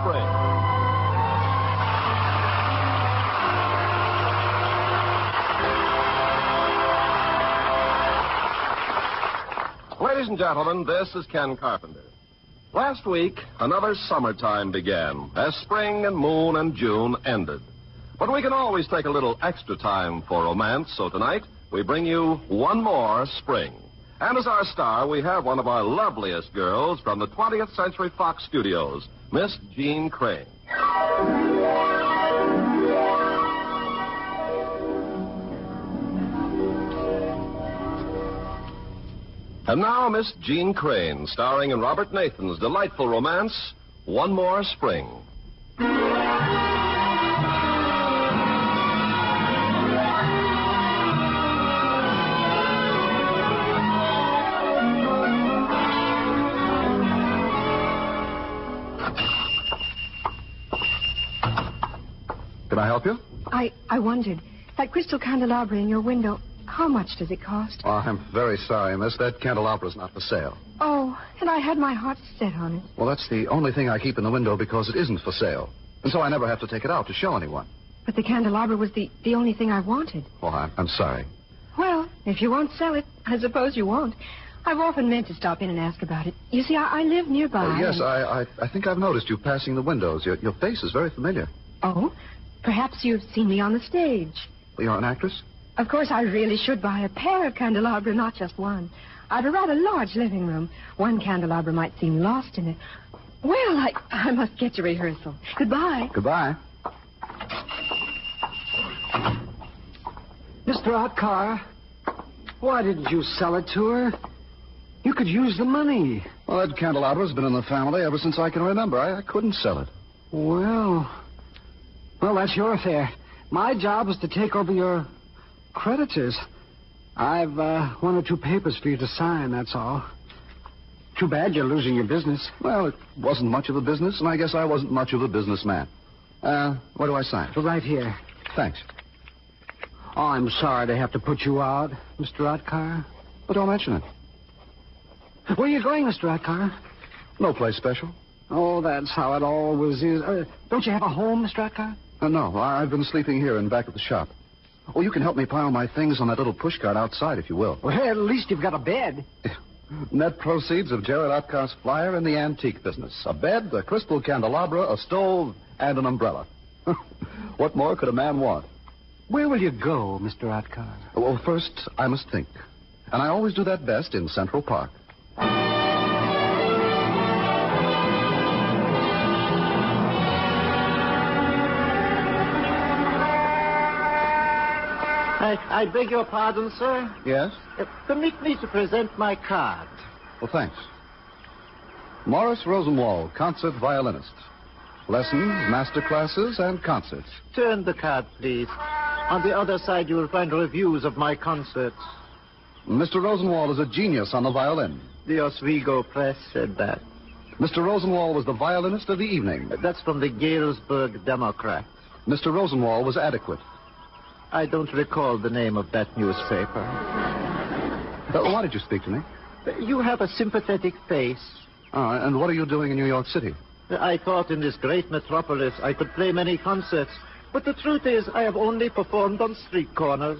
spring. Ladies and gentlemen, this is Ken Carpenter. Last week, another summertime began as spring and moon and June ended. But we can always take a little extra time for romance, so tonight we bring you one more spring. And as our star, we have one of our loveliest girls from the 20th Century Fox Studios, Miss Jean Crane. And now, Miss Jean Crane, starring in Robert Nathan's delightful romance, One More Spring. Can I help you? I wondered, that crystal candelabra in your window, how much does it cost? Oh, I'm very sorry, miss. That candelabra's not for sale. Oh, and I had my heart set on it. Well, that's the only thing I keep in the window because it isn't for sale. And so I never have to take it out to show anyone. But the candelabra was the only thing I wanted. Oh, I'm sorry. Well, if you won't sell it, I suppose you won't. I've often meant to stop in and ask about it. You see, I live nearby. Oh, yes, I think I've noticed you passing the windows. Your face is very familiar. Oh? Perhaps you've seen me on the stage. Well, you're an actress? Of course, I really should buy a pair of candelabra, not just one. I've a rather large living room. One candelabra might seem lost in it. Well, I must get to rehearsal. Goodbye. Goodbye. Mr. Otkar, why didn't you sell it to her? You could use the money. Well, that candelabra's been in the family ever since I can remember. I couldn't sell it. Well, that's your affair. My job is to take over your creditors. I've one or two papers for you to sign, that's all. Too bad you're losing your business. Well, it wasn't much of a business, and I guess I wasn't much of a businessman. Where do I sign? Right here. Thanks. Oh, I'm sorry to have to put you out, Mr. Otkar. But don't mention it. Where are you going, Mr. Otkar? No place special. Oh, that's how it always is. Don't you have a home, Mr. Otkar? No, I've been sleeping here in back of the shop. Oh, you can help me pile my things on that little pushcart outside, if you will. Well, at least you've got a bed. Net proceeds of Jared Otkar's flyer in the antique business. A bed, a crystal candelabra, a stove, and an umbrella. What more could a man want? Where will you go, Mr. Otkar? Well, first, I must think. And I always do that best in Central Park. I beg your pardon, sir. Yes? Permit me to present my card. Well, thanks. Morris Rosenwald, concert violinist. Lessons, master classes, and concerts. Turn the card, please. On the other side, you will find reviews of my concerts. Mr. Rosenwald is a genius on the violin. The Oswego Press said that. Mr. Rosenwald was the violinist of the evening. That's from the Galesburg Democrat. Mr. Rosenwald was adequate. I don't recall the name of that newspaper. Why did you speak to me? You have a sympathetic face. And what are you doing in New York City? I thought in this great metropolis I could play many concerts. But the truth is, I have only performed on street corners.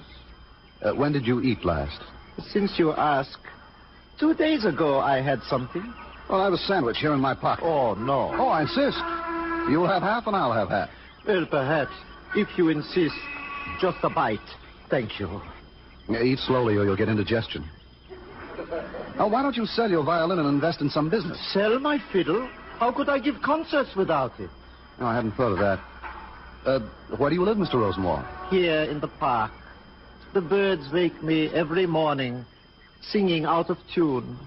When did you eat last? Since you ask. 2 days ago I had something. Well, I have a sandwich here in my pocket. Oh, no. Oh, I insist. You'll have half and I'll have half. Well, perhaps. If you insist. Just a bite. Thank you. Eat slowly or you'll get indigestion. Now, why don't you sell your violin and invest in some business? Sell my fiddle? How could I give concerts without it? No, I hadn't thought of that. Where do you live, Mr. Rosenwald? Here in the park. The birds wake me every morning, singing out of tune.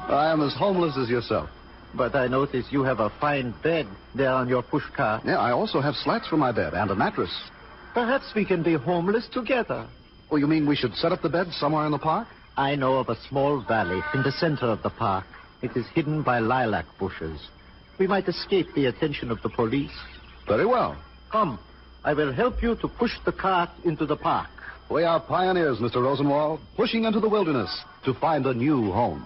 I am as homeless as yourself. But I notice you have a fine bed there on your pushcart. Yeah, I also have slats for my bed and a mattress. Perhaps we can be homeless together. Oh, you mean we should set up the bed somewhere in the park? I know of a small valley in the center of the park. It is hidden by lilac bushes. We might escape the attention of the police. Very well. Come, I will help you to push the cart into the park. We are pioneers, Mr. Rosenwald, pushing into the wilderness to find a new home.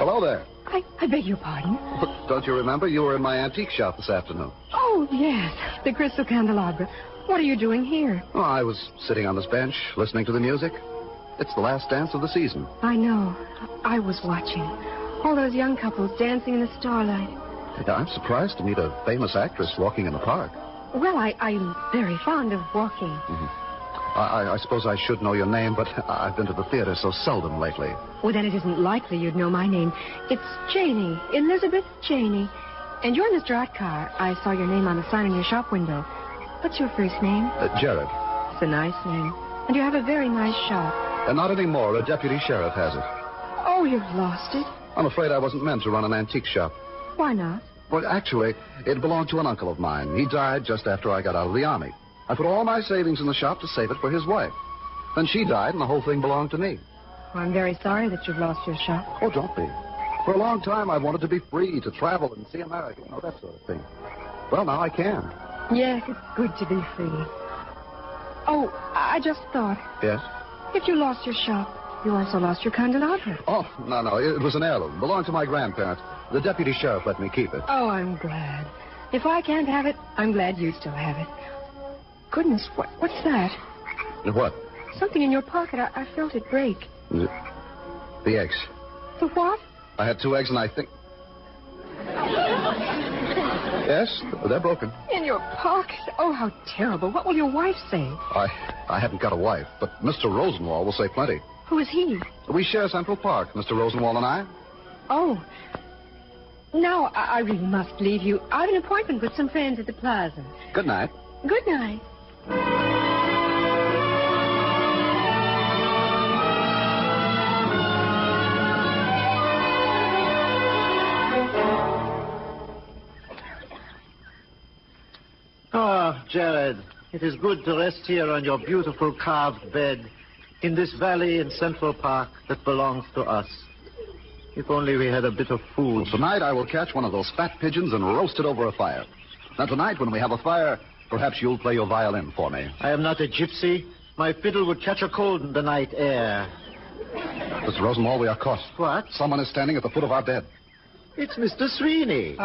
Hello there. I beg your pardon? Don't you remember? You were in my antique shop this afternoon. Oh, yes, the crystal candelabra. What are you doing here? Oh, I was sitting on this bench, listening to the music. It's the last dance of the season. I know. I was watching. All those young couples dancing in the starlight. Yeah, I'm surprised to meet a famous actress walking in the park. Well, I'm very fond of walking. Mm-hmm. I suppose I should know your name, but I've been to the theater so seldom lately. Well, then it isn't likely you'd know my name. It's Janey, Elizabeth Janey. And you're Mr. Otkar. I saw your name on a sign in your shop window. What's your first name? Jared. It's a nice name. And you have a very nice shop. Not anymore. A deputy sheriff has it. Oh, you've lost it? I'm afraid I wasn't meant to run an antique shop. Why not? Well, actually, it belonged to an uncle of mine. He died just after I got out of the army. I put all my savings in the shop to save it for his wife. Then she died, and the whole thing belonged to me. Well, I'm very sorry that you've lost your shop. Oh, don't be. For a long time, I wanted to be free to travel and see America, that sort of thing. Well, now I can. Yes, it's good to be free. Oh, I just thought. Yes? If you lost your shop, you also lost your candelabra. Oh, no. It was an heirloom. Belonged to my grandparents. The deputy sheriff let me keep it. Oh, I'm glad. If I can't have it, I'm glad you still have it. Goodness, what's that? What? Something in your pocket. I felt it break. The eggs. The what? I had 2 eggs, and I think... Yes, they're broken. In your pocket? Oh, how terrible. What will your wife say? I haven't got a wife, but Mr. Rosenwall will say plenty. Who is he? We share Central Park, Mr. Rosenwall and I. Oh. Now, I really must leave you. I have an appointment with some friends at the plaza. Good night. Good night. Jared, it is good to rest here on your beautiful carved bed in this valley in Central Park that belongs to us. If only we had a bit of food. Well, tonight I will catch one of those fat pigeons and roast it over a fire. Now tonight, when we have a fire, perhaps you'll play your violin for me. I am not a gypsy. My fiddle would catch a cold in the night air. Mr. Rosenwall, we are caught. What? Someone is standing at the foot of our bed. It's Mr. Sweeney.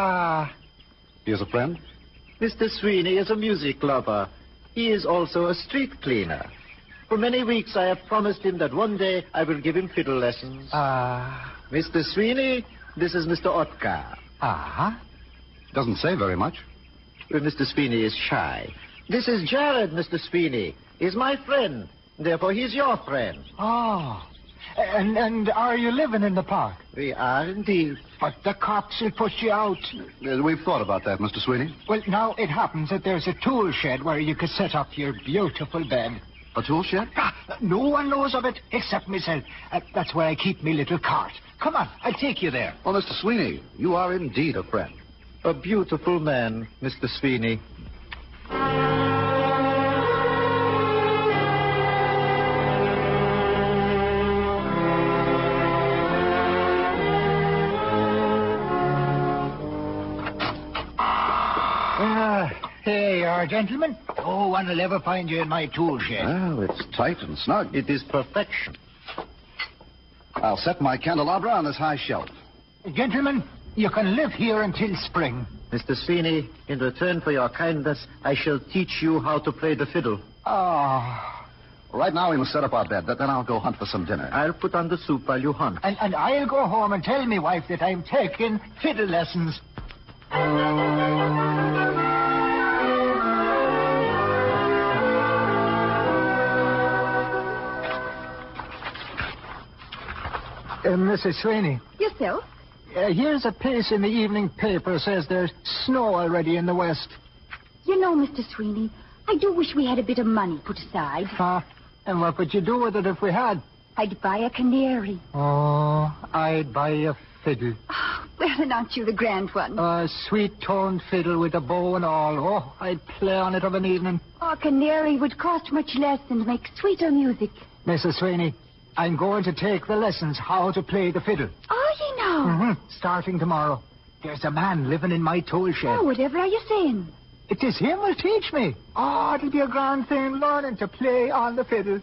He is a friend? Mr. Sweeney is a music lover. He is also a street cleaner. For many weeks I have promised him that one day I will give him fiddle lessons. Mr. Sweeney, this is Mr. Otkar. Doesn't say very much. Well, Mr. Sweeney is shy. This is Jared, Mr. Sweeney. He's my friend. Therefore, he's your friend. And are you living in the park? We are indeed. But the cops will push you out. We've thought about that, Mr. Sweeney. Well, now it happens that there's a tool shed where you could set up your beautiful bed. A tool shed? No one knows of it except myself. That's where I keep me little cart. Come on, I'll take you there. Well, Mr. Sweeney, you are indeed a friend. A beautiful man, Mr. Sweeney. Here you are, gentlemen. No one will ever find you in my tool shed. Well, it's tight and snug. It is perfection. I'll set my candelabra on this high shelf. Gentlemen, you can live here until spring. Mr. Sweeney, in return for your kindness, I shall teach you how to play the fiddle. Right now we must set up our bed. Then I'll go hunt for some dinner. I'll put on the soup while you hunt. And I'll go home and tell me wife that I'm taking fiddle lessons. Mrs. Sweeney. Yourself? Here's a piece in the evening paper says there's snow already in the west. You know, Mr. Sweeney, I do wish we had a bit of money put aside. And what would you do with it if we had? I'd buy a canary. Oh, I'd buy a fiddle. Oh, well, and aren't you the grand one? A sweet-toned fiddle with a bow and all. Oh, I'd play on it of an evening. Oh, a canary would cost much less and make sweeter music. Mrs. Sweeney, I'm going to take the lessons how to play the fiddle. Oh, you know. Starting tomorrow. There's a man living in my tool shed. Oh, whatever are you saying? It is him will teach me. Oh, it'll be a grand thing learning to play on the fiddle.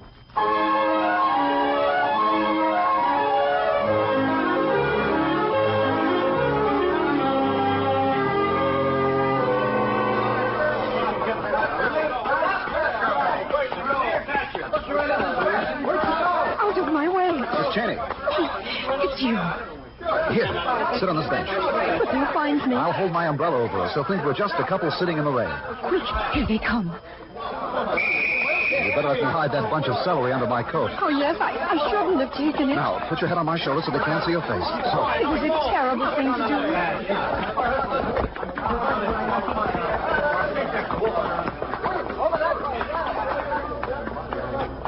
Cheney. It's you. Here, sit on this bench. But they'll find me. I'll hold my umbrella over us. They'll think we're just a couple sitting in the rain. Quick, here they come. You better let me hide that bunch of celery under my coat. Oh, yes, I shouldn't have taken it. Now, put your head on my shoulder so they can't see your face. So. It was a terrible thing to do.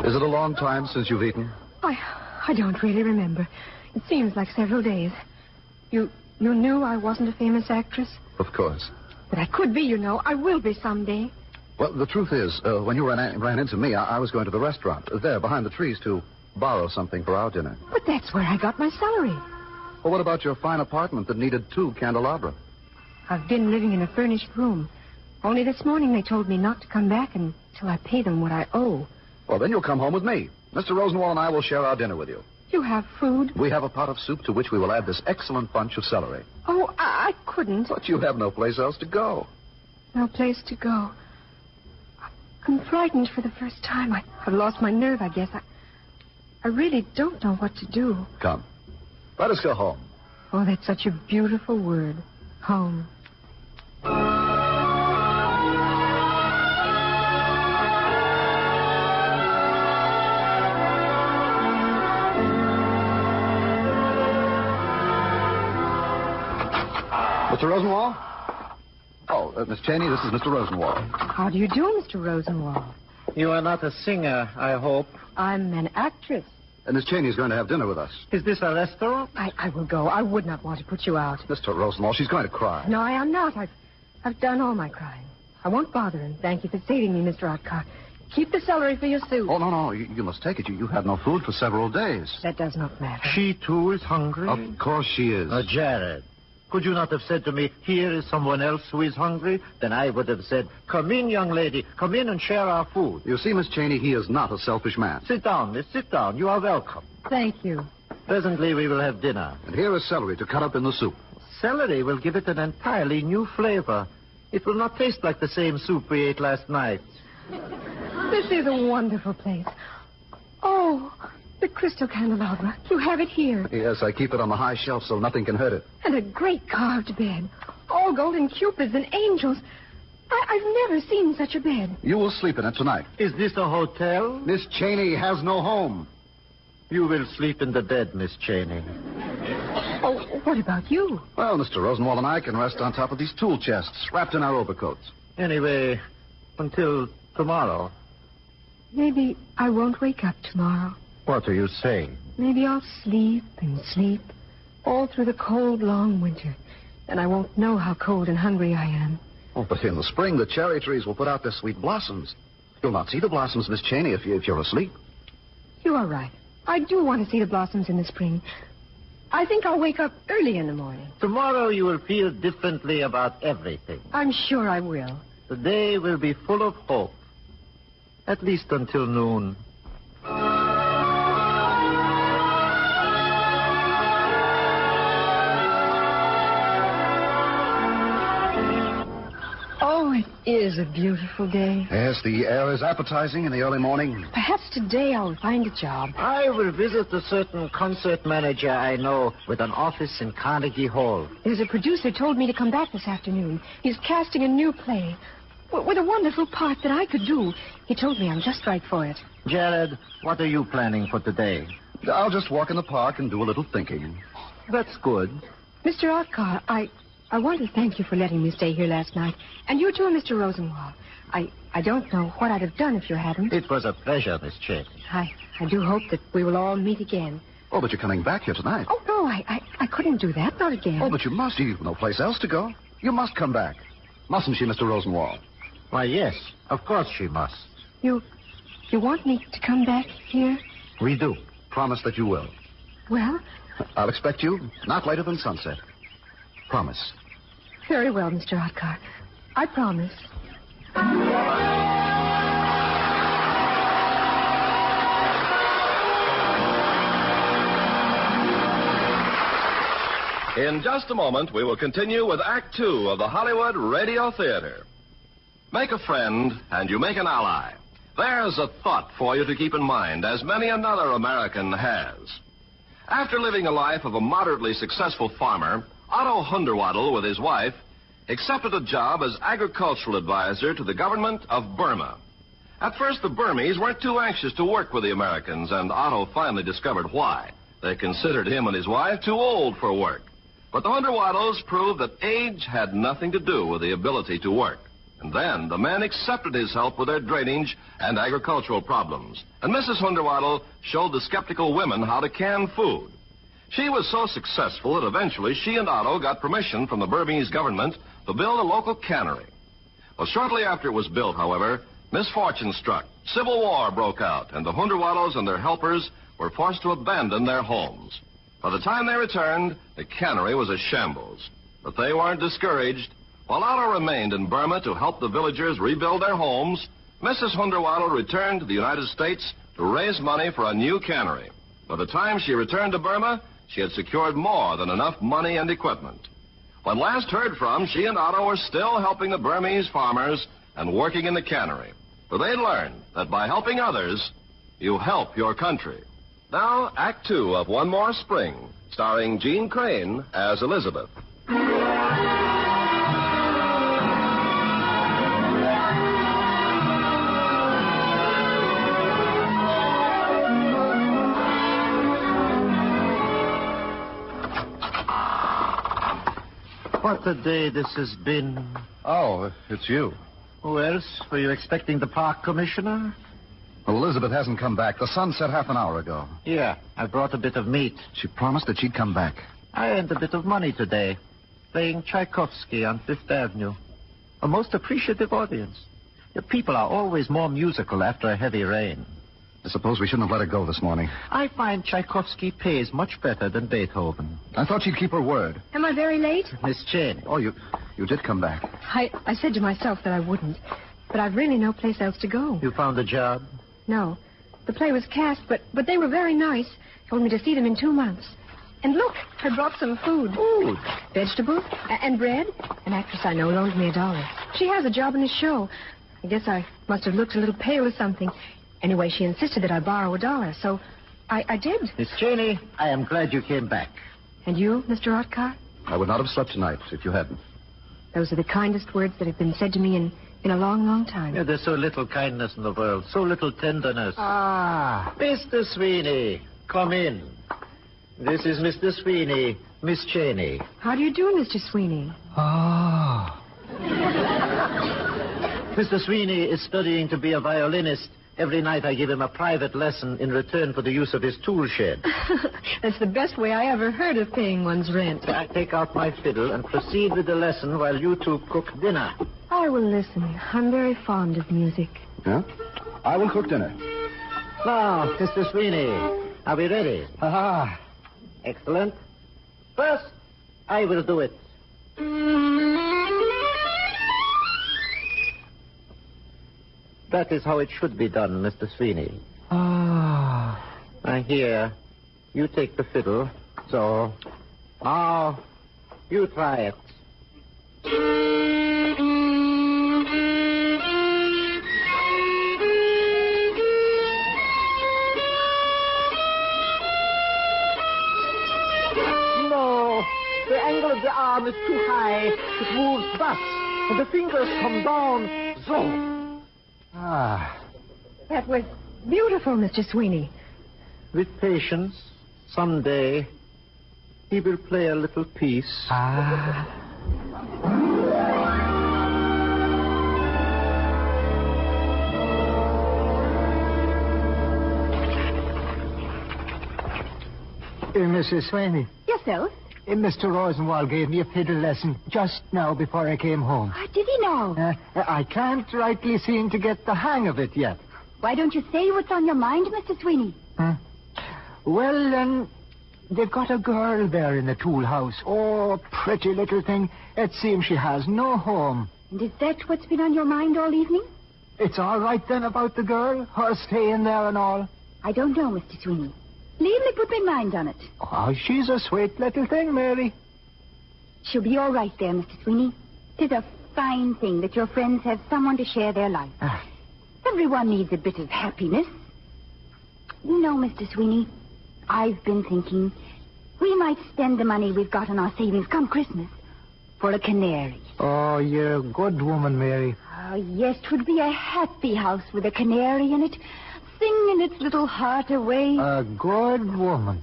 Is it a long time since you've eaten? I don't really remember. It seems like several days. You knew I wasn't a famous actress? Of course. But I could be, you know. I will be someday. Well, the truth is, when you ran into me, I was going to the restaurant, there, behind the trees, to borrow something for our dinner. But that's where I got my salary. Well, what about your fine apartment that needed 2 candelabra? I've been living in a furnished room. Only this morning they told me not to come back until I pay them what I owe. Well, then you'll come home with me. Mr. Rosenwald and I will share our dinner with you. You have food? We have a pot of soup to which we will add this excellent bunch of celery. Oh, I couldn't. But you have no place else to go. No place to go. I'm frightened for the first time. I've lost my nerve, I guess. I really don't know what to do. Come. Let us go home. Oh, that's such a beautiful word. Home. Mr. Rosenwald? Oh, Miss Cheney, this is Mr. Rosenwald. How do you do, Mr. Rosenwald? You are not a singer, I hope. I'm an actress. And Miss Cheney is going to have dinner with us. Is this a restaurant? I will go. I would not want to put you out. Mr. Rosenwald, she's going to cry. No, I am not. I've done all my crying. I won't bother him. Thank you for saving me, Mr. Otcar. Keep the celery for your soup. Oh, no. You must take it. You had no food for several days. That does not matter. She, too, is hungry? Of course she is. Jared, could you not have said to me, here is someone else who is hungry? Then I would have said, come in, young lady. Come in and share our food. You see, Miss Cheney, he is not a selfish man. Sit down, miss. Sit down. You are welcome. Thank you. Presently we will have dinner. And here is celery to cut up in the soup. Celery will give it an entirely new flavor. It will not taste like the same soup we ate last night. This is a wonderful place. Oh, the crystal candelabra. You have it here. Yes, I keep it on the high shelf so nothing can hurt it. And a great carved bed. All golden cupids and angels. I've never seen such a bed. You will sleep in it tonight. Is this a hotel? Miss Cheney has no home. You will sleep in the bed, Miss Cheney. Oh, what about you? Well, Mr. Rosenwald and I can rest on top of these tool chests, wrapped in our overcoats. Anyway, until tomorrow. Maybe I won't wake up tomorrow. What are you saying? Maybe I'll sleep and sleep all through the cold, long winter. And I won't know how cold and hungry I am. Oh, but in the spring, the cherry trees will put out their sweet blossoms. You'll not see the blossoms, Miss Cheney, if you're asleep. You are right. I do want to see the blossoms in the spring. I think I'll wake up early in the morning. Tomorrow you will feel differently about everything. I'm sure I will. The day will be full of hope. At least until noon. Oh, it is a beautiful day. Yes, the air is appetizing in the early morning. Perhaps today I'll find a job. I will visit a certain concert manager I know with an office in Carnegie Hall. There's a producer told me to come back this afternoon. He's casting a new play with a wonderful part that I could do. He told me I'm just right for it. Jared, what are you planning for today? I'll just walk in the park and do a little thinking. That's good. Mr. Otcar, I want to thank you for letting me stay here last night. And you too, Mr. Rosenwald. I don't know what I'd have done if you hadn't. It was a pleasure, Miss Cheney. I do hope that we will all meet again. Oh, but you're coming back here tonight. Oh, no, I couldn't do that. Not again. Oh, but you must. You've no place else to go. You must come back. Mustn't she, Mr. Rosenwald? Why, yes. Of course she must. You want me to come back here? We do. Promise that you will. Well? I'll expect you not later than sunset. Promise. Very well, Mr. Otcar. I promise. In just a moment, we will continue with Act Two of the Hollywood Radio Theater. Make a friend, and you make an ally. There's a thought for you to keep in mind, as many another American has. After living a life of a moderately successful farmer, Otto Hunderwaddle, with his wife, accepted a job as agricultural advisor to the government of Burma. At first, the Burmese weren't too anxious to work with the Americans, and Otto finally discovered why. They considered him and his wife too old for work. But the Hunderwaddles proved that age had nothing to do with the ability to work. And then the men accepted his help with their drainage and agricultural problems. And Mrs. Hunderwaddle showed the skeptical women how to can food. She was so successful that eventually she and Otto got permission from the Burmese government to build a local cannery. Well, shortly after it was built, however, misfortune struck. Civil war broke out, and the Hunderwaddles and their helpers were forced to abandon their homes. By the time they returned, the cannery was a shambles. But they weren't discouraged. While Otto remained in Burma to help the villagers rebuild their homes, Mrs. Hunderwaddle returned to the United States to raise money for a new cannery. By the time she returned to Burma, she had secured more than enough money and equipment. When last heard from, she and Otto were still helping the Burmese farmers and working in the cannery. For they'd learned that by helping others, you help your country. Now, Act 2 of One More Spring, starring Jean Crane as Elizabeth. What a day this has been. Oh, it's you. Who else? Were you expecting the park commissioner? Well, Elizabeth hasn't come back. The sun set half an hour ago. Yeah, I brought a bit of meat. She promised that she'd come back. I earned a bit of money today, playing Tchaikovsky on Fifth Avenue. A most appreciative audience. The people are always more musical after a heavy rain. I suppose we shouldn't have let her go this morning. I find Tchaikovsky pays much better than Beethoven. I thought she'd keep her word. Am I very late? Miss Cheney. Oh, you did come back. I said to myself that I wouldn't. But I've really no place else to go. You found a job? No. The play was cast, but they were very nice. Told me to see them in 2 months. And look, I brought some food. Food? Vegetables and bread. An actress I know loaned me $1. She has a job in a show. I guess I must have looked a little pale or something. Anyway, she insisted that I borrow $1, so I did. Miss Cheney, I am glad you came back. And you, Mr. Otcar? I would not have slept tonight if you hadn't. Those are the kindest words that have been said to me in a long, long time. Yeah, there's so little kindness in the world, so little tenderness. Ah. Mr. Sweeney, come in. This is Mr. Sweeney, Miss Cheney. How do you do, Mr. Sweeney? Oh. Mr. Sweeney is studying to be a violinist. Every night I give him a private lesson in return for the use of his tool shed. That's the best way I ever heard of paying one's rent. I take out my fiddle and proceed with the lesson while you two cook dinner. I will listen. I'm very fond of music. Yeah? I will cook dinner. Now, Mr. Sweeney, are we ready? Ah. Excellent. First, I will do it. That is how it should be done, Mr. Sweeney. Ah. Now, here, you take the fiddle. So, now, you try it. No, the angle of the arm is too high. It moves thus, and the fingers come down so. Ah. That was beautiful, Mr. Sweeney. With patience, someday, he will play a little piece. Ah. Mrs. Sweeney. Yes, sir? Mr. Rosenwald gave me a fiddle lesson just now before I came home. Did he know? I can't rightly seem to get the hang of it yet. Why don't you say what's on your mind, Mr. Sweeney? Well, they've got a girl there in the tool house. Oh, pretty little thing. It seems she has no home. And is that what's been on your mind all evening? It's all right then about the girl, her staying there and all? I don't know, Mr. Sweeney. Leave me put my mind on it. Oh, she's a sweet little thing, Mary. She'll be all right there, Mr. Sweeney. 'Tis a fine thing that your friends have someone to share their life. Everyone needs a bit of happiness. You know, Mr. Sweeney, I've been thinking we might spend the money we've got in our savings come Christmas for a canary. Oh, you're a good woman, Mary. Oh, yes, 'twould be a happy house with a canary in it, singing its little heart away. A good woman.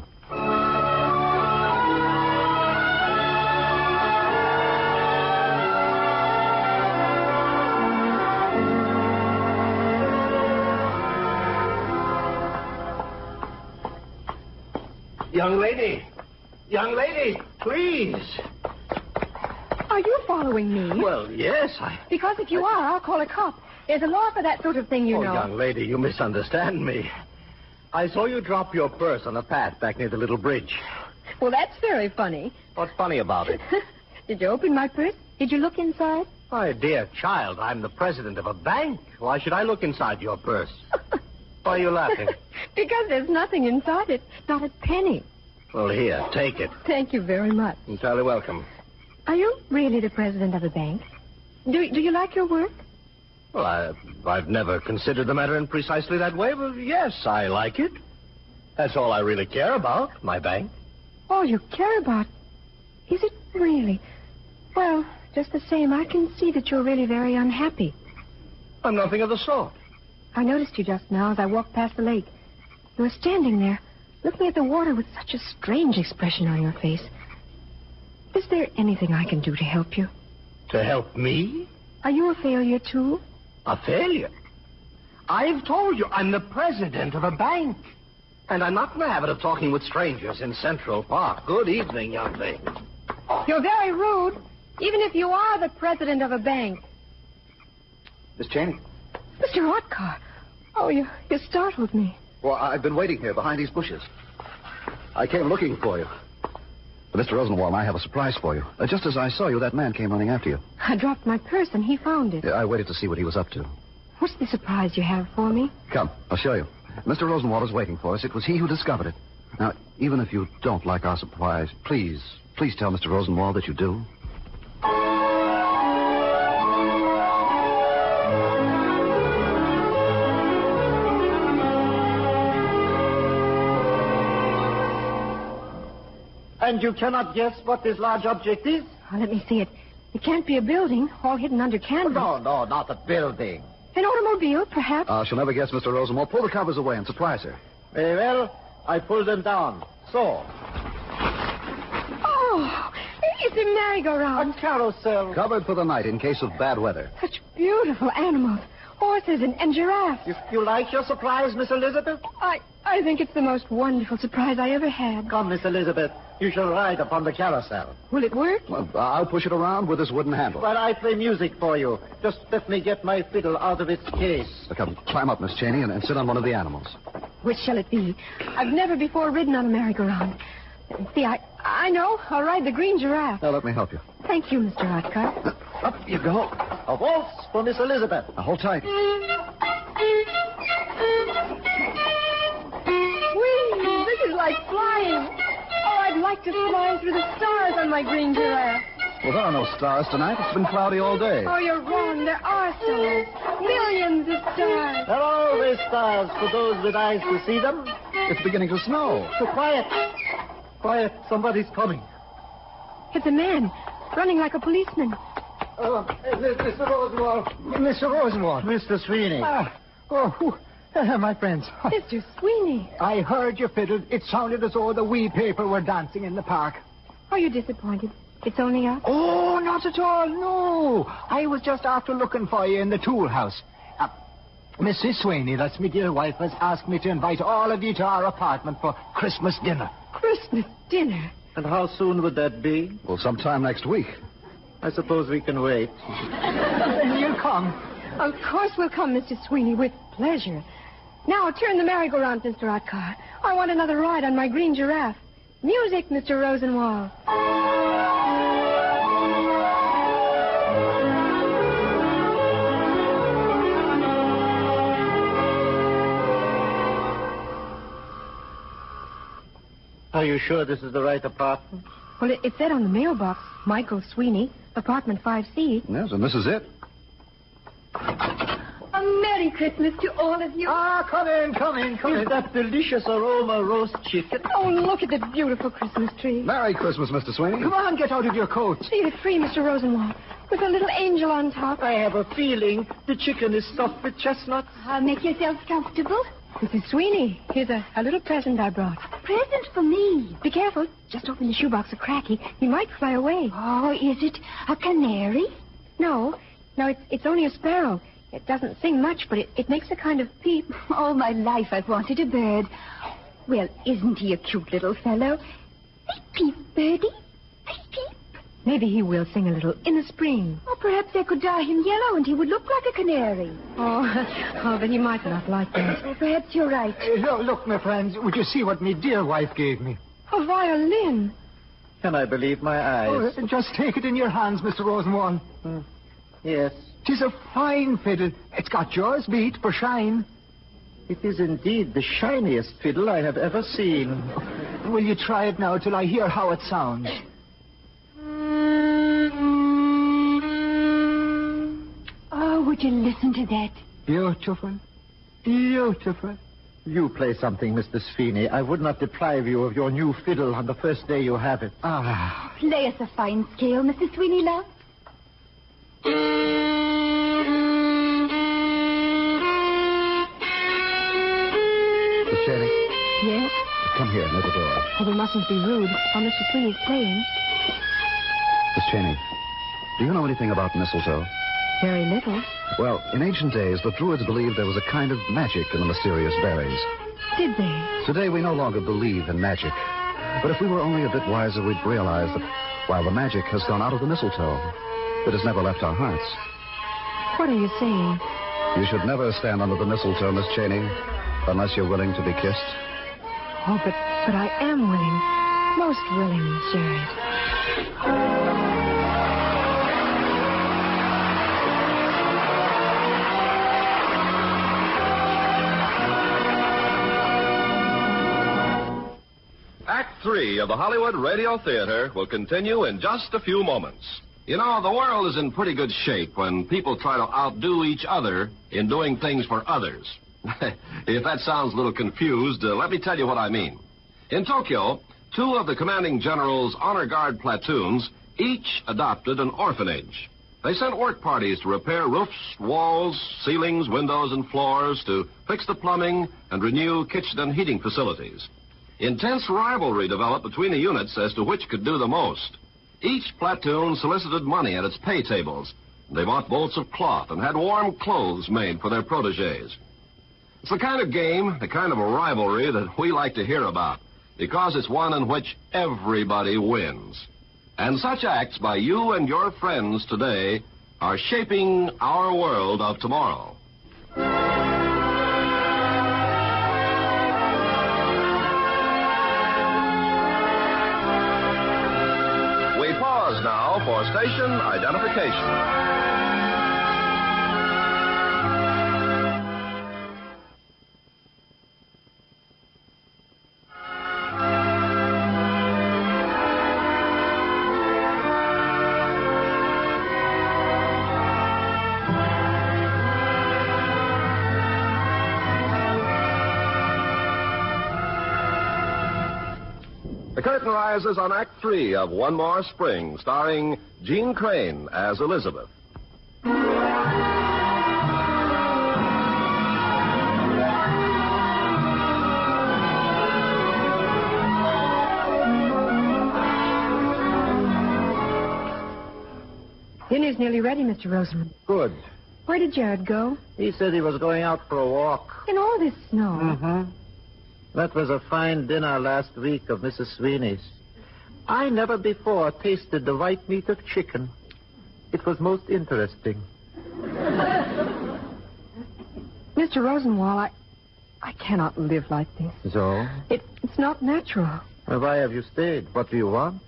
Young lady, please. Are you following me? Well, yes, Because if you are, I'll call a cop. There's a law for that sort of thing, you know. Young lady, you misunderstand me. I saw you drop your purse on the path back near the little bridge. Well, that's very funny. What's funny about it? Did you open my purse? Did you look inside? My dear child, I'm the president of a bank. Why should I look inside your purse? Why are you laughing? Because there's nothing inside it. Not a penny. Well, here, take it. Thank you very much. Entirely welcome. Are you really the president of a bank? Do you like your work? Well, I've never considered the matter in precisely that way, but yes, I like it. That's all I really care about, my bank. All you care about? Is it really? Well, just the same, I can see that you're really very unhappy. I'm nothing of the sort. I noticed you just now as I walked past the lake. You were standing there, looking at the water with such a strange expression on your face. Is there anything I can do to help you? To help me? Are you a failure, too? A failure? I've told you I'm the president of a bank. And I'm not in the habit of talking with strangers in Central Park. Good evening, young lady. You're very rude, even if you are the president of a bank. Miss Cheney? Mr. Otcar. Oh, you startled me. Well, I've been waiting here behind these bushes. I came looking for you. Mr. Rosenwald, I have a surprise for you. Just as I saw you, that man came running after you. I dropped my purse and he found it. Yeah, I waited to see what he was up to. What's the surprise you have for me? Come, I'll show you. Mr. Rosenwald is waiting for us. It was he who discovered it. Now, even if you don't like our surprise, please tell Mr. Rosenwald that you do. And you cannot guess what this large object is? Oh, let me see it. It can't be a building, all hidden under canvas. No, not a building. An automobile, perhaps? She'll never guess, Mr. Rosenwald. Pull the covers away and surprise her. Very well. I pulled them down. So. Oh, it's a merry-go-round. A carousel. Covered for the night in case of bad weather. Such beautiful animals. Horses and giraffes. You like your surprise, Miss Elizabeth? I think it's the most wonderful surprise I ever had. Come, Miss Elizabeth. You shall ride upon the carousel. Will it work? Well, I'll push it around with this wooden handle. But I play music for you. Just let me get my fiddle out of its case. Come, climb up, Miss Cheney, and sit on one of the animals. Which shall it be? I've never before ridden on a merry-go-round. See, I know. I'll ride the green giraffe. Now, let me help you. Thank you, Mr. Otcar. Up you go. A waltz for Miss Elizabeth. Now, hold tight. Whee! This is like flying. Oh, I'd like to fly through the stars on my green giraffe. Well, there are no stars tonight. It's been cloudy all day. Oh, you're wrong. There are stars. Millions of stars. There are always stars for those with eyes to see them. It's beginning to snow. So quiet. Quiet. Somebody's coming. It's a man, running like a policeman. Mr. Rosenwald. Mr. Rosenwald. Mr. Sweeney. My friends. Mr. Sweeney. I heard you fiddled. It sounded as though the wee people were dancing in the park. Are you disappointed? It's only us? Oh, not at all, no. I was just after looking for you in the tool house. Mrs. Sweeney, that's my dear wife, has asked me to invite all of you to our apartment for Christmas dinner. Christmas dinner? And how soon would that be? Well, sometime next week. I suppose we can wait. You'll come. Of course we'll come, Mr. Sweeney, with pleasure. Now, turn the merry-go-round, Mr. Otcar. I want another ride on my green giraffe. Music, Mr. Rosenwald. Are you sure this is the right apartment? Well, it said on the mailbox, Michael Sweeney, apartment 5C. Yes, and this is it. A Merry Christmas to all of you. Come in. Is that delicious aroma roast chicken? Oh, look at the beautiful Christmas tree. Merry Christmas, Mr. Sweeney. Come on, get out of your coat. See the tree, Mr. Rosenwald, with a little angel on top. I have a feeling the chicken is stuffed with chestnuts. Make yourselves comfortable. Mrs. Sweeney, here's a little present I brought. Present for me. Be careful. Just open the shoebox a crack. He might fly away. Oh, is it a canary? No, it's only a sparrow. It doesn't sing much, but it makes a kind of peep. All my life I've wanted a bird. Well, isn't he a cute little fellow? Peep, peep, birdie. Peep, peep. Maybe he will sing a little in the spring. Or perhaps I could dye him yellow and he would look like a canary. Oh, but he might not like that. Oh, perhaps you're right. Look, my friends, would you see what me dear wife gave me? A violin. Can I believe my eyes? Just take it in your hands, Mr. Rosenwald. Yes. 'Tis a fine fiddle. It's got yours beat for shine. It is indeed the shiniest fiddle I have ever seen. Will you try it now till I hear how it sounds? Oh, would you listen to that? Beautiful. Beautiful. You play something, Mr. Sweeney. I would not deprive you of your new fiddle on the first day you have it. Play us a fine scale, Mrs. Sweeney, love. Miss Cheney, Yes? come here, near the door. Oh, we mustn't be rude while Mr. Sweeney's playing. Miss Cheney, do you know anything about mistletoe? Very little. Well, in ancient days, the Druids believed there was a kind of magic in the mysterious berries. Did they? Today, we no longer believe in magic. But if we were only a bit wiser, we'd realize that while the magic has gone out of the mistletoe, it has never left our hearts. What are you saying? You should never stand under the mistletoe, Miss Cheney, unless you're willing to be kissed. Oh, but I am willing. Most willing, Jared. Act 3 of the Hollywood Radio Theater will continue in just a few moments. You know, the world is in pretty good shape when people try to outdo each other in doing things for others. If that sounds a little confused, let me tell you what I mean. In Tokyo, 2 of the commanding general's honor guard platoons each adopted an orphanage. They sent work parties to repair roofs, walls, ceilings, windows, and floors, to fix the plumbing and renew kitchen and heating facilities. Intense rivalry developed between the units as to which could do the most. Each platoon solicited money at its pay tables. They bought bolts of cloth and had warm clothes made for their protégés. It's the kind of game, the kind of a rivalry that we like to hear about, because it's one in which everybody wins. And such acts by you and your friends today are shaping our world of tomorrow. We pause now for station identification. The curtain rises on Act 3 of One More Spring, starring Jean Crane as Elizabeth. Dinner's nearly ready, Mr. Rosenman. Good. Where did Jared go? He said he was going out for a walk. In all this snow. Mm-hmm. That was a fine dinner last week of Mrs. Sweeney's. I never before tasted the white meat of chicken. It was most interesting. Mr. Rosenwald, I cannot live like this. So? It's not natural. Well, why have you stayed? What do you want?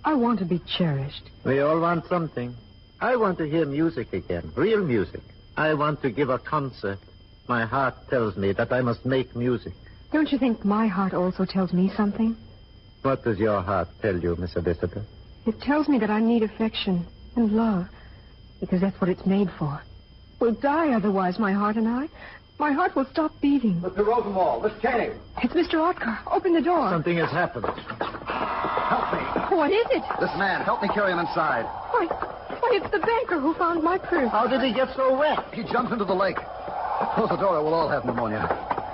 I want to be cherished. We all want something. I want to hear music again, real music. I want to give a concert. My heart tells me that I must make music. Don't you think my heart also tells me something? What does your heart tell you, Miss Elizabeth? It tells me that I need affection and love, because that's what it's made for. We'll die otherwise, my heart and I. My heart will stop beating. Mr. Rosenwald, Miss Cheney. It's Mr. Otkar. Open the door. Something has happened. Help me. What is it? This man, help me carry him inside. Why, it's the banker who found my purse. How did he get so wet? He jumped into the lake. Close the door or we'll all have pneumonia.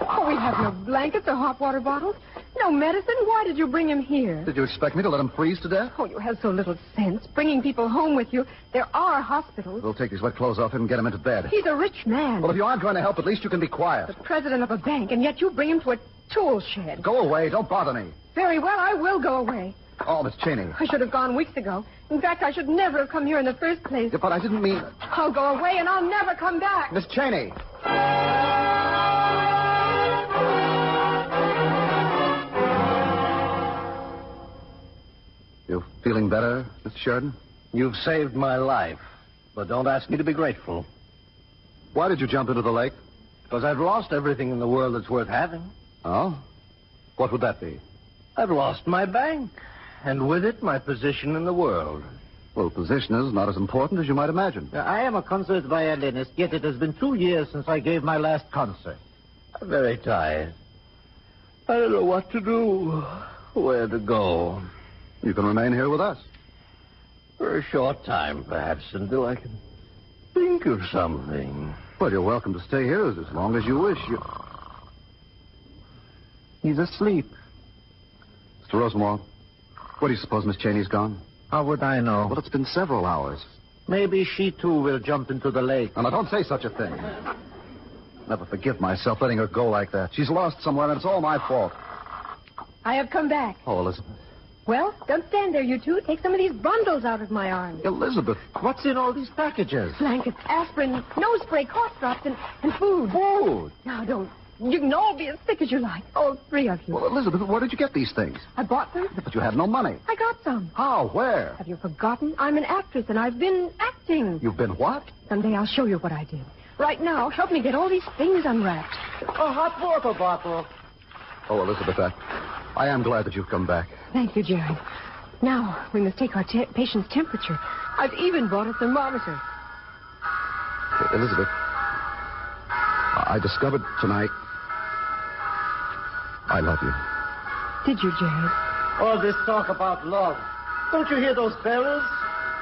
Oh, we have no blankets or hot water bottles. No medicine. Why did you bring him here? Did you expect me to let him freeze to death? Oh, you have so little sense. Bringing people home with you. There are hospitals. We'll take these wet clothes off him and get him into bed. He's a rich man. Well, if you aren't going to help, at least you can be quiet. The president of a bank, and yet you bring him to a tool shed. Go away. Don't bother me. Very well, I will go away. Oh, Miss Cheney. I should have gone weeks ago. In fact, I should never have come here in the first place. Yeah, but I didn't mean... I'll go away, and I'll never come back. Miss Cheney. You feeling better, Mr. Sheridan? You've saved my life, but don't ask me to be grateful. Why did you jump into the lake? Because I've lost everything in the world that's worth having. Oh? What would that be? I've lost my bank, and with it, my position in the world. Well, position is not as important as you might imagine. I am a concert violinist, yet it has been 2 years since I gave my last concert. I'm very tired. I don't know what to do, where to go. You can remain here with us. For a short time, perhaps, until I can think of something. Well, you're welcome to stay here as long as you wish. He's asleep. Mr. Rosenwald, where do you suppose Miss Cheney's gone? How would I know? Well, it's been several hours. Maybe she, too, will jump into the lake. Now, don't say such a thing. Never forgive myself letting her go like that. She's lost somewhere, and it's all my fault. I have come back. Oh, Elizabeth. Well, don't stand there, you two. Take some of these bundles out of my arms. Elizabeth. What's in all these packages? Blankets, aspirin, nose spray, cough drops, and food. Food? Now, don't. You can all be as sick as you like. All three of you. Well, Elizabeth, where did you get these things? I bought them. But you had no money. I got some. How? Where? Have you forgotten? I'm an actress, and I've been acting. You've been what? Someday I'll show you what I did. Right now, help me get all these things unwrapped. A hot water bottle. Oh, Elizabeth, I am glad that you've come back. Thank you, Jared. Now, we must take our patient's temperature. I've even bought a thermometer. Elizabeth, I discovered tonight I love you. Did you, Jared? All this talk about love. Don't you hear those bells?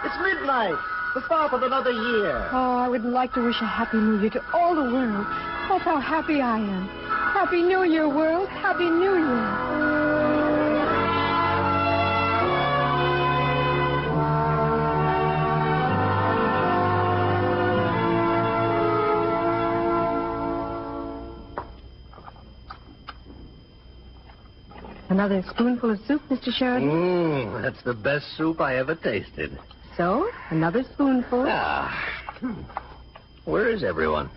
It's midnight. The start of another year. Oh, I would like to wish a happy new year to all the world. That's how happy I am. Happy New Year, world. Happy New Year. Another spoonful of soup, Mr. Sheridan? That's the best soup I ever tasted. So, another spoonful. Where is everyone?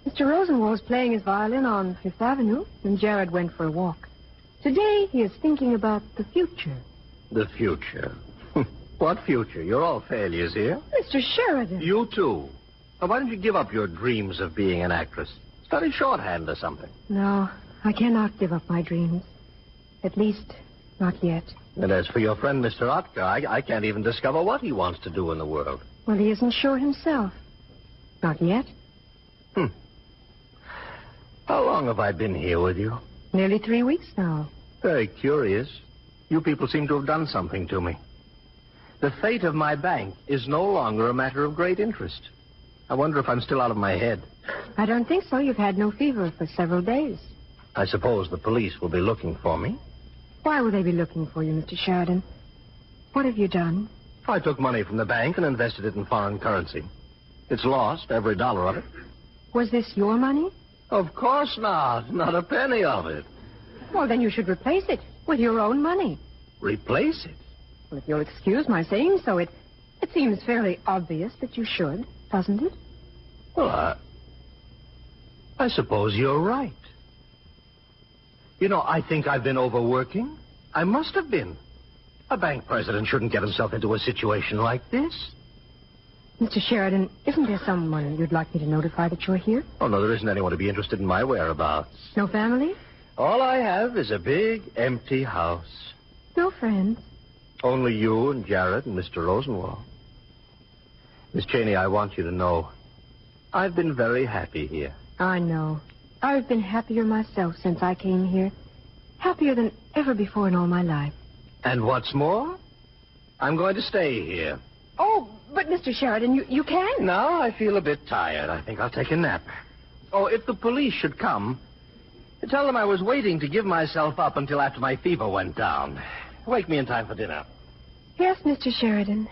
Mr. Rosenwald's playing his violin on Fifth Avenue, and Jared went for a walk. Today, he is thinking about the future. The future? What future? You're all failures here. Mr. Sheridan. You too. Now, why don't you give up your dreams of being an actress? Study shorthand or something. No, I cannot give up my dreams. At least, not yet. And as for your friend, Mr. Otkar, I can't even discover what he wants to do in the world. Well, he isn't sure himself. Not yet. How long have I been here with you? Nearly 3 weeks now. Very curious. You people seem to have done something to me. The fate of my bank is no longer a matter of great interest. I wonder if I'm still out of my head. I don't think so. You've had no fever for several days. I suppose the police will be looking for me. Why will they be looking for you, Mr. Sheridan? What have you done? I took money from the bank and invested it in foreign currency. It's lost, every dollar of it. Was this your money? Of course not. Not a penny of it. Well, then you should replace it with your own money. Replace it? Well, if you'll excuse my saying so, it seems fairly obvious that you should, doesn't it? Well, I suppose you're right. You know, I think I've been overworking. I must have been. A bank president shouldn't get himself into a situation like this. Mr. Sheridan, isn't there someone you'd like me to notify that you're here? Oh, no, there isn't anyone to be interested in my whereabouts. No family? All I have is a big, empty house. No friends? Only you and Jared and Mr. Rosenwald. Miss Cheney, I want you to know I've been very happy here. I know. I've been happier myself since I came here. Happier than ever before in all my life. And what's more, I'm going to stay here. Oh, but Mr. Sheridan, you can't. No, I feel a bit tired. I think I'll take a nap. Oh, if the police should come, tell them I was waiting to give myself up until after my fever went down. Wake me in time for dinner. Yes, Mr. Sheridan.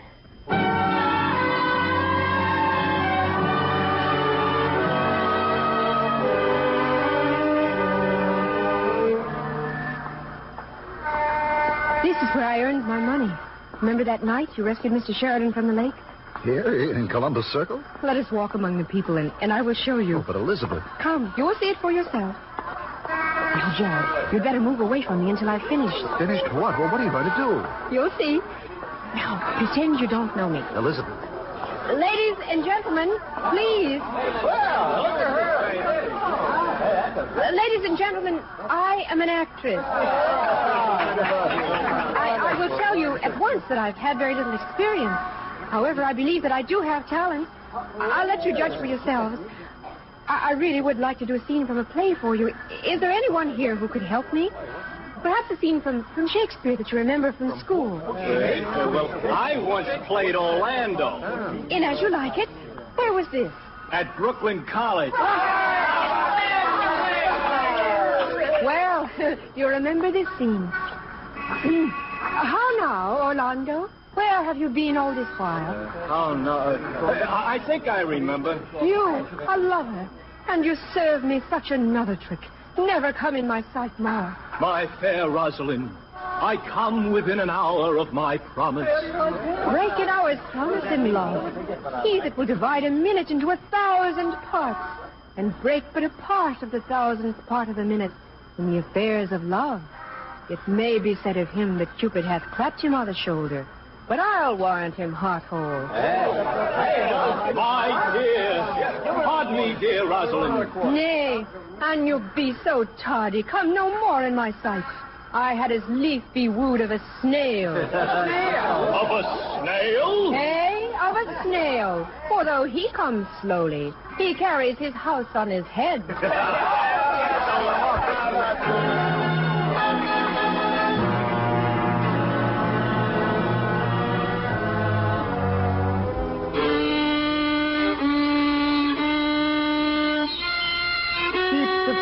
This is where I earned my money. Remember that night you rescued Mr. Sheridan from the lake? Here, in Columbus Circle? Let us walk among the people, and I will show you. Oh, but Elizabeth... Come, you will see it for yourself. Now, Jared, you'd better move away from me until I've finished. Finished what? Well, what are you going to do? You'll see. Now, pretend you don't know me. Elizabeth. Ladies and gentlemen, please. Ladies and gentlemen, I am an actress. I will tell you at once that I've had very little experience. However, I believe that I do have talent. I'll let you judge for yourselves. I really would like to do a scene from a play for you. Is there anyone here who could help me? Perhaps a scene from Shakespeare that you remember from school. Well, I once played Orlando. In As You Like It? Where was this? At Brooklyn College. Well, you remember this scene. How now, Orlando? Where have you been all this while? Oh, no. I think I remember. You, a lover, and you serve me such another trick. Never come in my sight more. My fair Rosalind, I come within an hour of my promise. Break an hour's promise in love. He that will divide a minute into 1,000 parts, and break but a part of the 1,000th part of a minute in the affairs of love. It may be said of him that Cupid hath clapped him on the shoulder, but I'll warrant him heart whole. My dear, pardon me, dear Rosalind. Nay, and you be so tardy. Come no more in my sight. I had as lief be wooed of a snail. Of a snail? Hey, of a snail. For though he comes slowly, he carries his house on his head.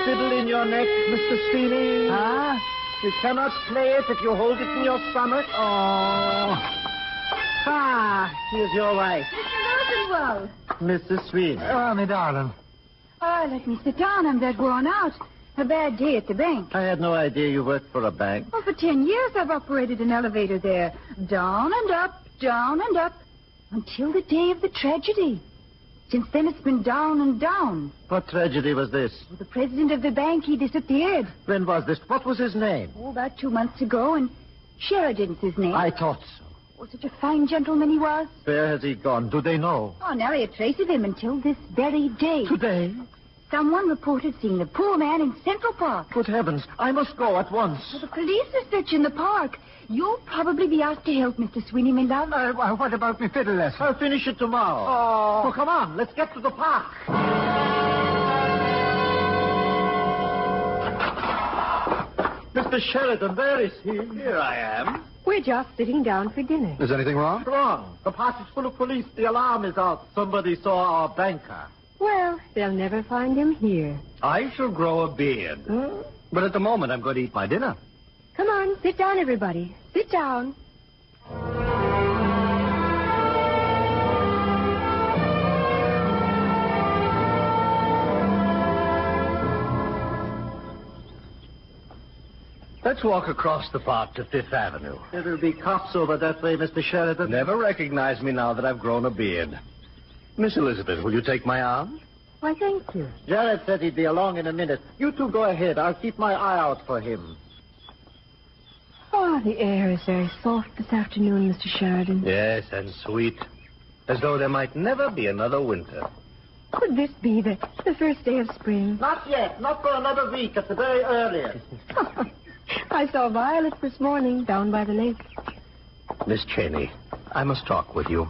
Fiddle in your neck, Mr. Sweeney. Ah? You cannot play it if you hold it in your stomach. Oh. Ah, here's your wife, Rosenwald. Mrs. Sweeney. Oh, my darling. Oh, let me sit down. I'm that worn out. A bad day at the bank. I had no idea you worked for a bank. Well, for 10 years I've operated an elevator there. Down and up, until the day of the tragedy. Since then, it's been down and down. What tragedy was this? Well, the president of the bank, he disappeared. When was this? What was his name? Oh, about 2 months ago, and Sheridan's his name. I thought so. Oh, such a fine gentleman he was. Where has he gone? Do they know? Oh, nary a trace of him until this very day. Today? Someone reported seeing the poor man in Central Park. Good heavens, I must go at once. Well, the police are searching the park. You'll probably be asked to help, Mr. Sweeney, my love. What about me fiddle lesson? I'll finish it tomorrow. Oh. So come on, let's get to the park. Mr. Sheridan, where is he? Here I am. We're just sitting down for dinner. Is anything wrong? Wrong. The park is full of police. The alarm is out. Somebody saw our banker. Well, they'll never find him here. I shall grow a beard. But at the moment, I'm going to eat my dinner. Come on, sit down, everybody. Sit down. Let's walk across the park to Fifth Avenue. There will be cops over that way, Mr. Sheridan. Never recognize me now that I've grown a beard. Miss Elizabeth, will you take my arm? Why, thank you. Jared said he'd be along in a minute. You two go ahead. I'll keep my eye out for him. Oh, the air is very soft this afternoon, Mr. Sheridan. Yes, and sweet. As though there might never be another winter. Could this be the first day of spring? Not yet. Not for another week at the very earliest. I saw Violet this morning down by the lake. Miss Cheney, I must talk with you.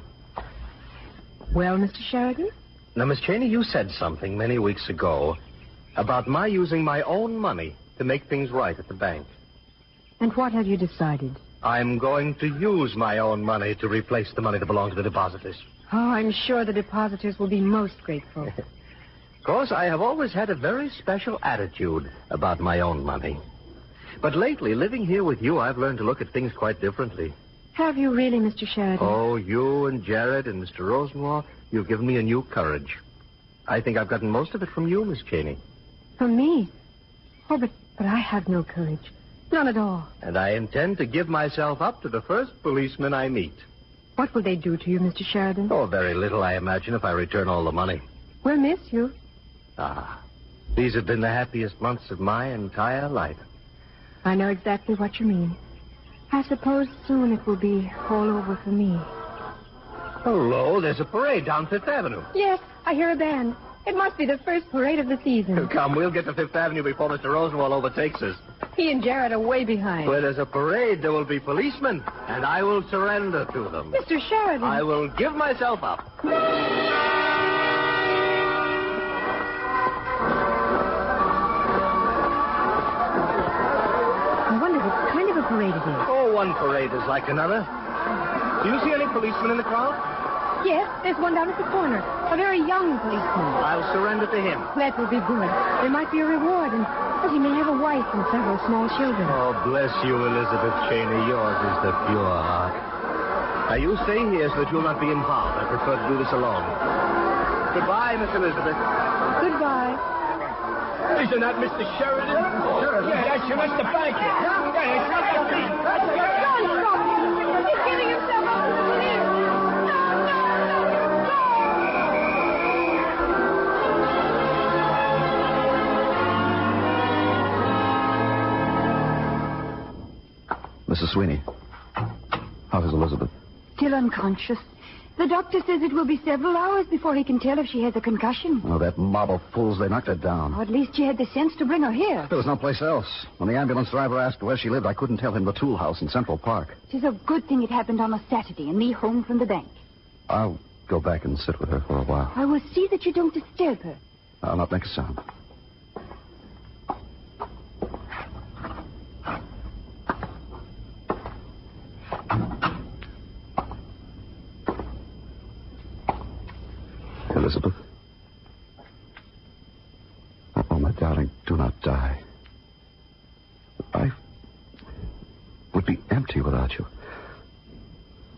Well, Mr. Sheridan, Now, Miss Cheney, you said something many weeks ago about my using my own money to make things right at the bank. And what have you decided? I'm going to use my own money to replace the money that belonged to the depositors. Oh, I'm sure the depositors will be most grateful. Of course, I have always had a very special attitude about my own money. But lately, living here with you, I've learned to look at things quite differently. Have you really, Mr. Sheridan? Oh, you and Jared and Mr. Rosenwald, you've given me a new courage. I think I've gotten most of it from you, Miss Cheney. From me? Oh, but I have no courage. None at all. And I intend to give myself up to the first policeman I meet. What will they do to you, Mr. Sheridan? Oh, very little, I imagine, if I return all the money. We'll miss you. These have been the happiest months of my entire life. I know exactly what you mean. I suppose soon it will be all over for me. Hello, there's a parade down Fifth Avenue. Yes, I hear a band. It must be the first parade of the season. Come, we'll get to Fifth Avenue before Mr. Rosenwald overtakes us. He and Jared are way behind. Where there's a parade, there will be policemen, and I will surrender to them. Mr. Sheridan. I will give myself up. I wonder what kind of a parade it is. Oh, one parade is like another. Do you see any policemen in the crowd? Yes, there's one down at the corner. A very young policeman. I'll surrender to him. That will be good. There might be a reward, and he may have a wife and several small children. Oh, bless you, Elizabeth Cheney. Yours is the pure heart. Now, you stay here so that you'll not be involved. I prefer to do this alone. Goodbye, Miss Elizabeth. Goodbye. Isn't that Mr. Sheridan? Sure. Yeah, that's your Mr. Banker. Yeah, it's not that me. Don't stop him. He's giving himself up to the police. Mrs. Sweeney, how is Elizabeth? Still unconscious. The doctor says it will be several hours before he can tell if she has a concussion. Oh, that mob of fools, they knocked her down. Or at least she had the sense to bring her here. There was no place else. When the ambulance driver asked where she lived, I couldn't tell him the tool house in Central Park. It is a good thing it happened on a Saturday and me home from the bank. I'll go back and sit with her for a while. I will see that you don't disturb her. I'll not make a sound. Elizabeth. Oh, my darling, do not die. I would be empty without you.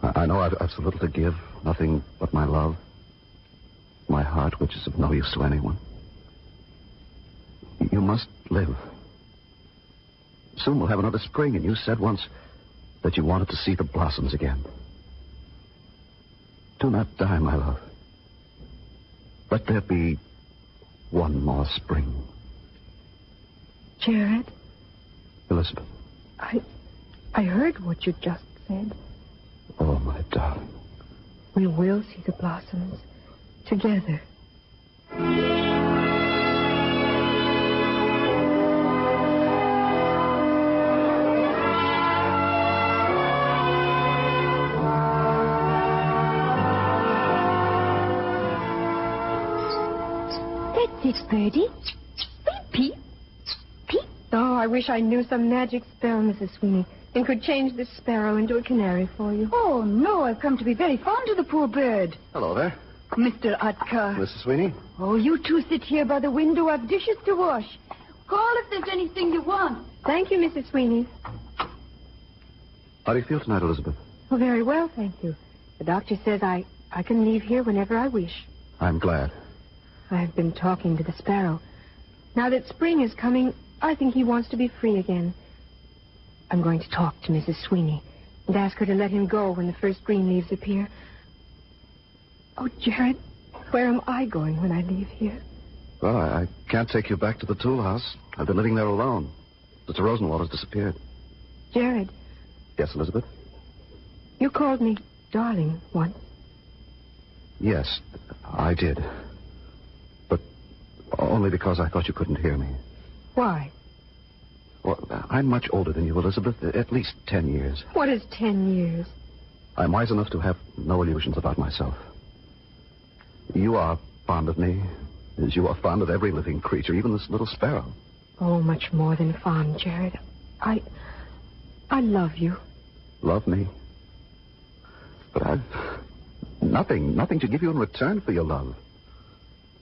I know I've so little to give, nothing but my love, my heart, which is of no use to anyone. You must live. Soon we'll have another spring, and you said once that you wanted to see the blossoms again. Do not die, my love. Let there be one more spring. Jared? Elizabeth. I heard what you just said. Oh, my darling. We will see the blossoms together. It's Birdie. Peep, peep. Oh, I wish I knew some magic spell, Mrs. Sweeney, and could change this sparrow into a canary for you. Oh, no, I've come to be very fond of the poor bird. Hello there. Mr. Utka. Mrs. Sweeney? Oh, you two sit here by the window. I've dishes to wash. Call if there's anything you want. Thank you, Mrs. Sweeney. How do you feel tonight, Elizabeth? Oh, very well, thank you. The doctor says I can leave here whenever I wish. I'm glad. I've been talking to the sparrow. Now that spring is coming, I think he wants to be free again. I'm going to talk to Mrs. Sweeney and ask her to let him go when the first green leaves appear. Oh, Jared, where am I going when I leave here? Well, I can't take you back to the tool house. I've been living there alone. Mr. Rosenwald has disappeared. Jared. Yes, Elizabeth? You called me darling once. Yes, I did. But only because I thought you couldn't hear me. Why? Well, I'm much older than you, Elizabeth. At least 10 years. What is 10 years? I'm wise enough to have no illusions about myself. You are fond of me as you are fond of every living creature, even this little sparrow. Oh, much more than fond, Jared. I love you. Love me? But I've nothing to give you in return for your love.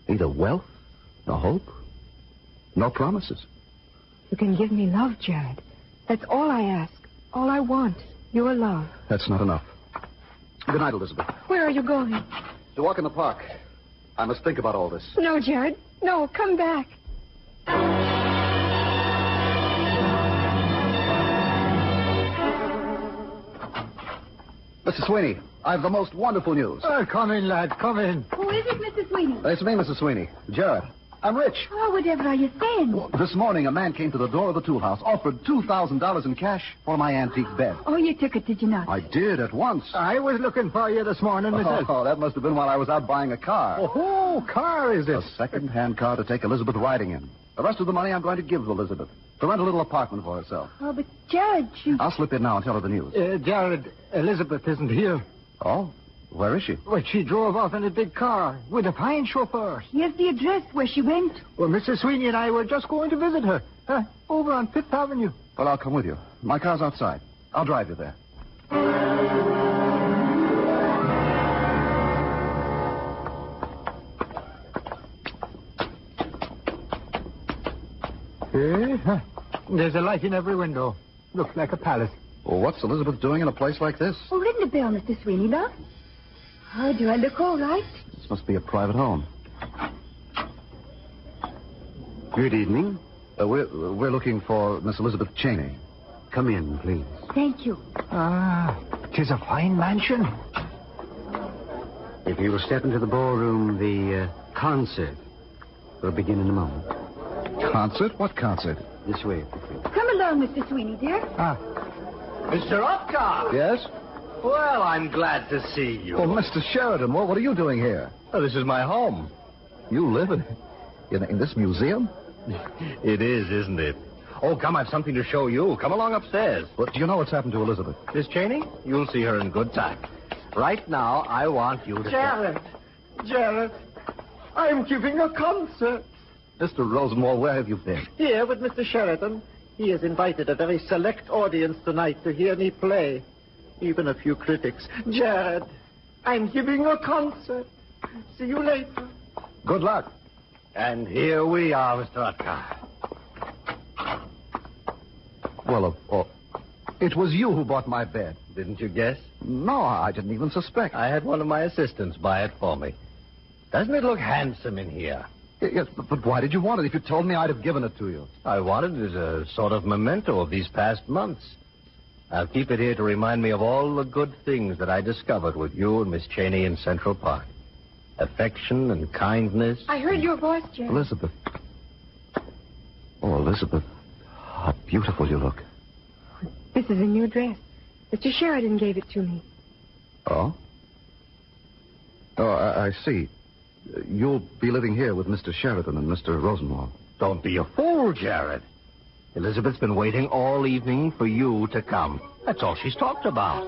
Neither wealth, nor hope, nor promises. You can give me love, Jared. That's all I ask. All I want. Your love. That's not enough. Good night, Elizabeth. Where are you going? To walk in the park. I must think about all this. No, Jared. No, come back. Mr. Sweeney, I have the most wonderful news. Come in, lad. Come in. Who is it, Mr. Sweeney? It's me, Mrs. Sweeney. Jared. I'm rich. Oh, whatever are you saying? This morning, a man came to the door of the tool house, offered $2,000 in cash for my antique bed. Oh, you took it, did you not? I did at once. I was looking for you this morning, Mrs. Oh, that must have been while I was out buying a car. Oh, car is it? A second-hand car to take Elizabeth riding in. The rest of the money I'm going to give to Elizabeth to rent a little apartment for herself. Oh, but Jared, she... I'll slip in now and tell her the news. Jared, Elizabeth isn't here. Oh? Where is she? Well, she drove off in a big car with a fine chauffeur. Here's the address where she went. Well, Mr. Sweeney and I were just going to visit her. Over on Fifth Avenue. Well, I'll come with you. My car's outside. I'll drive you there. There's a light in every window. Looks like a palace. Well, what's Elizabeth doing in a place like this? Oh, ring the bell, Mr. Sweeney, love. Oh, do I look all right? This must be a private home. Good evening. We're looking for Miss Elizabeth Cheney. Come in, please. Thank you. Tis a fine mansion. If you will step into the ballroom, the concert will begin in a moment. Concert? What concert? This way, please. Come along, Mr. Sweeney, dear. Mr. Upcar! Yes? Well, I'm glad to see you. Oh, Mr. Sheridan, what are you doing here? Oh, this is my home. You live in this museum? It is, isn't it? Oh, come, I've something to show you. Come along upstairs. Well, do you know what's happened to Elizabeth? Miss Cheney, you'll see her in good time. Right now, I want you to... Jared, I'm giving a concert. Mr. Rosenwald, where have you been? Here with Mr. Sheridan. He has invited a very select audience tonight to hear me play. Even a few critics. Jared, I'm giving a concert. See you later. Good luck. And here we are, Mr. Upcar. Well, it was you who bought my bed. Didn't you guess? No, I didn't even suspect. I had one of my assistants buy it for me. Doesn't it look handsome in here? Yes, but why did you want it? If you told me, I'd have given it to you. I wanted it as a sort of memento of these past months. I'll keep it here to remind me of all the good things that I discovered with you and Miss Cheney in Central Park. Affection and kindness. I heard your voice, Jared. Elizabeth. Oh, Elizabeth. How beautiful you look. This is a new dress. Mr. Sheridan gave it to me. Oh? Oh, I see. You'll be living here with Mr. Sheridan and Mr. Rosenwald. Don't be a fool, Jared. Elizabeth's been waiting all evening for you to come. That's all she's talked about.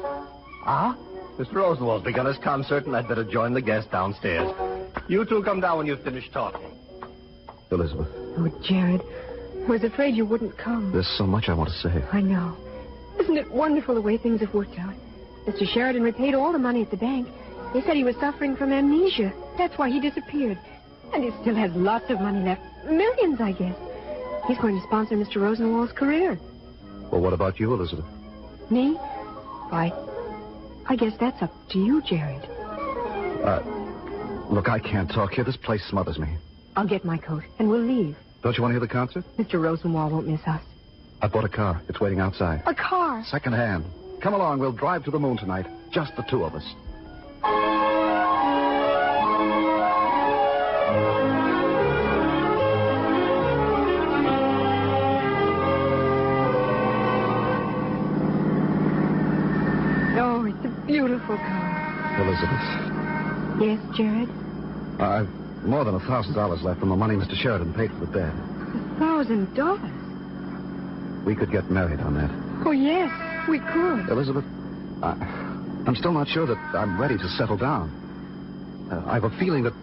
Mr. Rosenwald's begun his concert, and I'd better join the guests downstairs. You two come down when you've finished talking. Elizabeth. Oh, Jared, I was afraid you wouldn't come. There's so much I want to say. I know. Isn't it wonderful the way things have worked out? Mr. Sheridan repaid all the money at the bank. They said he was suffering from amnesia. That's why he disappeared. And he still has lots of money left. Millions, I guess. He's going to sponsor Mr. Rosenwald's career. Well, what about you, Elizabeth? Me? Why, I guess that's up to you, Jared. Look, I can't talk here. This place smothers me. I'll get my coat, and we'll leave. Don't you want to hear the concert? Mr. Rosenwald won't miss us. I bought a car. It's waiting outside. A car? Second-hand. Come along. We'll drive to the moon tonight. Just the two of us. Oh, it's a beautiful car. Elizabeth. Yes, Jared? I've more than $1,000 left from the money Mr. Sheridan paid for the bed. $1,000? We could get married on that. Oh, yes, we could. Elizabeth, I'm still not sure that I'm ready to settle down. I have a feeling that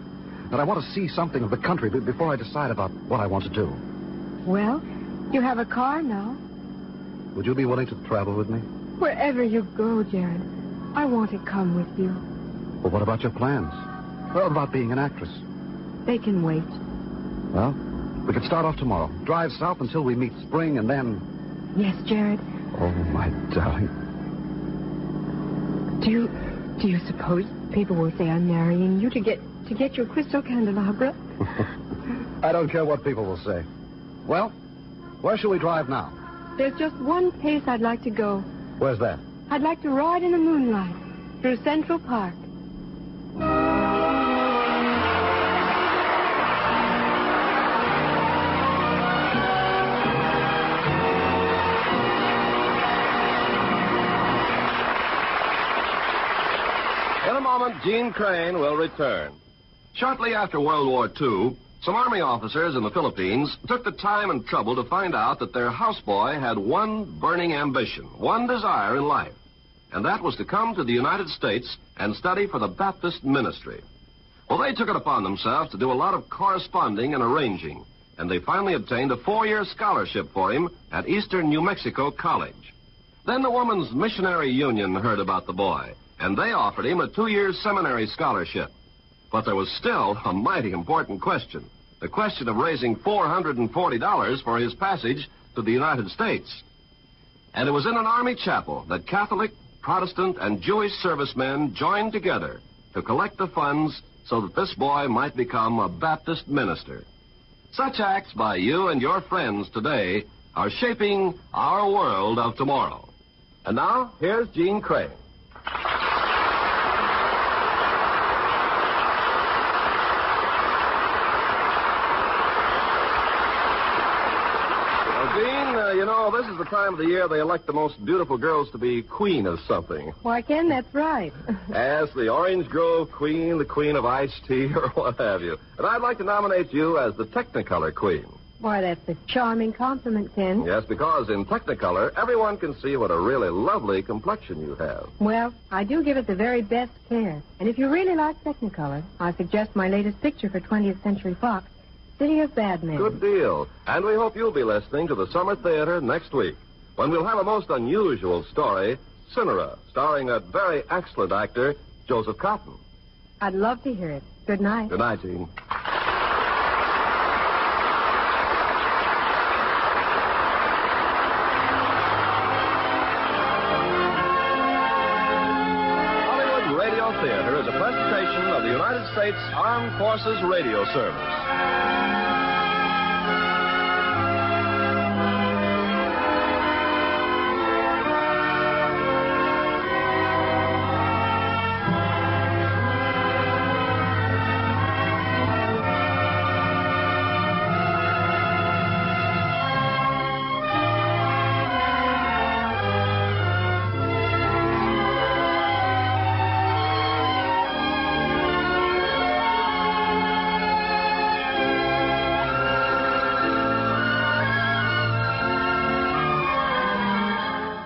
and I want to see something of the country before I decide about what I want to do. Well, you have a car now. Would you be willing to travel with me? Wherever you go, Jared, I want to come with you. Well, what about your plans? What about being an actress? They can wait. Well, we could start off tomorrow. Drive south until we meet spring, and then... Yes, Jared. Oh, my darling. Do you suppose people will say I'm marrying you to get your crystal candelabra? I don't care what people will say. Well, where shall we drive now? There's just one place I'd like to go. Where's that? I'd like to ride in the moonlight through Central Park. In a moment, Gene Crane will return. Shortly after World War II, some Army officers in the Philippines took the time and trouble to find out that their houseboy had one burning ambition, one desire in life, and that was to come to the United States and study for the Baptist ministry. Well, they took it upon themselves to do a lot of corresponding and arranging, and they finally obtained a 4-year scholarship for him at Eastern New Mexico College. Then the Woman's Missionary Union heard about the boy, and they offered him a 2-year seminary scholarship. But there was still a mighty important question, the question of raising $440 for his passage to the United States. And it was in an Army chapel that Catholic, Protestant, and Jewish servicemen joined together to collect the funds so that this boy might become a Baptist minister. Such acts by you and your friends today are shaping our world of tomorrow. And now, here's Gene Crane. This is the time of the year they elect the most beautiful girls to be queen of something. Why, Ken, that's right. As the Orange Grove queen, the queen of iced tea, or what have you. And I'd like to nominate you as the Technicolor queen. Why, that's a charming compliment, Ken. Yes, because in Technicolor, everyone can see what a really lovely complexion you have. Well, I do give it the very best care. And if you really like Technicolor, I suggest my latest picture for 20th Century Fox, City of Bad Men. Good deal. And we hope you'll be listening to the Summer Theater next week, when we'll have a most unusual story, Cinera, starring that very excellent actor, Joseph Cotton. I'd love to hear it. Good night. Good night, Gene. Hollywood Radio Theater is a presentation of the United States Armed Forces Radio Service.